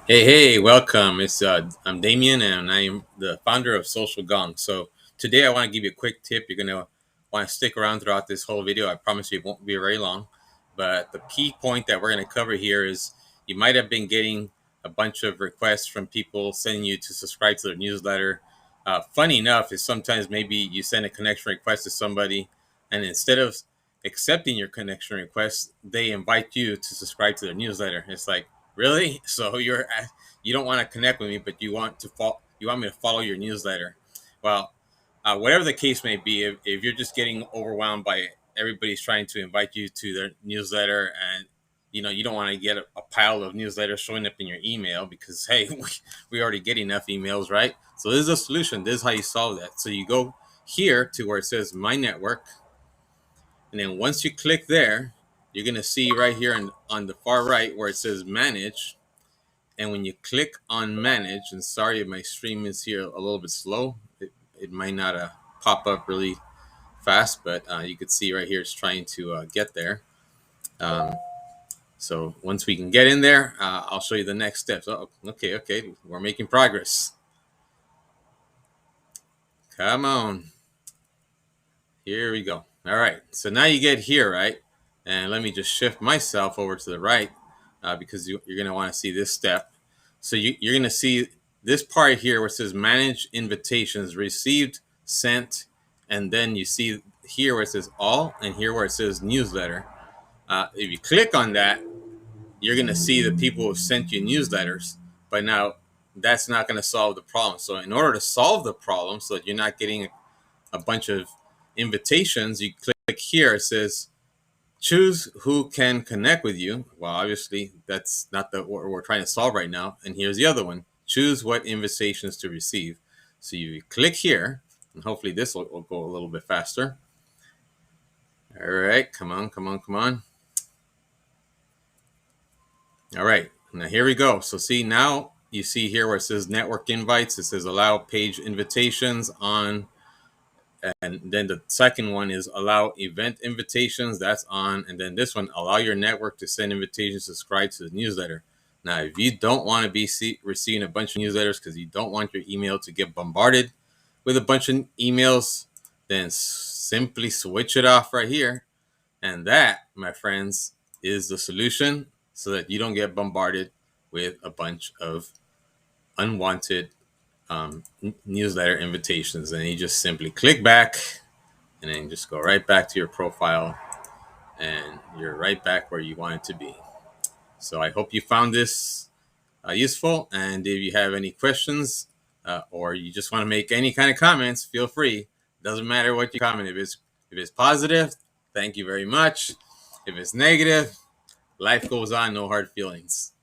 Hey, welcome. I'm Damien, and I'm the founder of Social Gong. So today I want to give you a quick tip. You're gonna want to stick around throughout this whole video. I promise you it won't be very long. But the key point that we're gonna cover here is you might have been getting a bunch of requests from people sending you to subscribe to their newsletter. Funny enough, is sometimes maybe you send a connection request to somebody, and instead of accepting your connection request, they invite you to subscribe to their newsletter. It's like, really? So you don't want to connect with me, but you want me to follow your newsletter. Well, whatever the case may be, if you're just getting overwhelmed by everybody's trying to invite you to their newsletter, and you don't want to get a pile of newsletters showing up in your email because hey, we already get enough emails, right? So this is a solution. This is how you solve that. So you go here to where it says My Network, and then once you click there, you're gonna see right here on the far right where it says Manage. And when you click on Manage, and sorry if my stream is here a little bit slow, it might not pop up really fast, but you could see right here it's trying to get there. Um, so once we can get in there, I'll show you the next steps. Oh, okay, we're making progress. Come on. Here we go. All right, so now you get here, right? And let me just shift myself over to the right because you're going to want to see this step. So you're going to see this part here where it says manage invitations received, sent, and then you see here where it says all, and here where it says newsletter. If you click on that, you're going to see the people who have sent you newsletters. But now that's not going to solve the problem. So in order to solve the problem so that you're not getting a bunch of invitations, you click here. It says choose who can connect with you. Well, obviously that's not what we're trying to solve right now. And here's the other one: choose what invitations to receive. So you click here, and hopefully this will go a little bit faster. All right, come on. All right, now here we go. So see, now you see here where it says network invites, it says allow page invitations on. And then the second one is allow event invitations. That's on. And then this one, allow your network to send invitations, subscribe to the newsletter. Now, if you don't want to be receiving a bunch of newsletters because you don't want your email to get bombarded with a bunch of emails, then simply switch it off right here. And that, my friends, is the solution so that you don't get bombarded with a bunch of unwanted newsletter invitations. And you just simply click back and then just go right back to your profile and you're right back where you want it to be. So I hope you found this useful. And if you have any questions or you just want to make any kind of comments, feel free. Doesn't matter what you comment. If it's positive, thank you very much. If it's negative, life goes on, no hard feelings.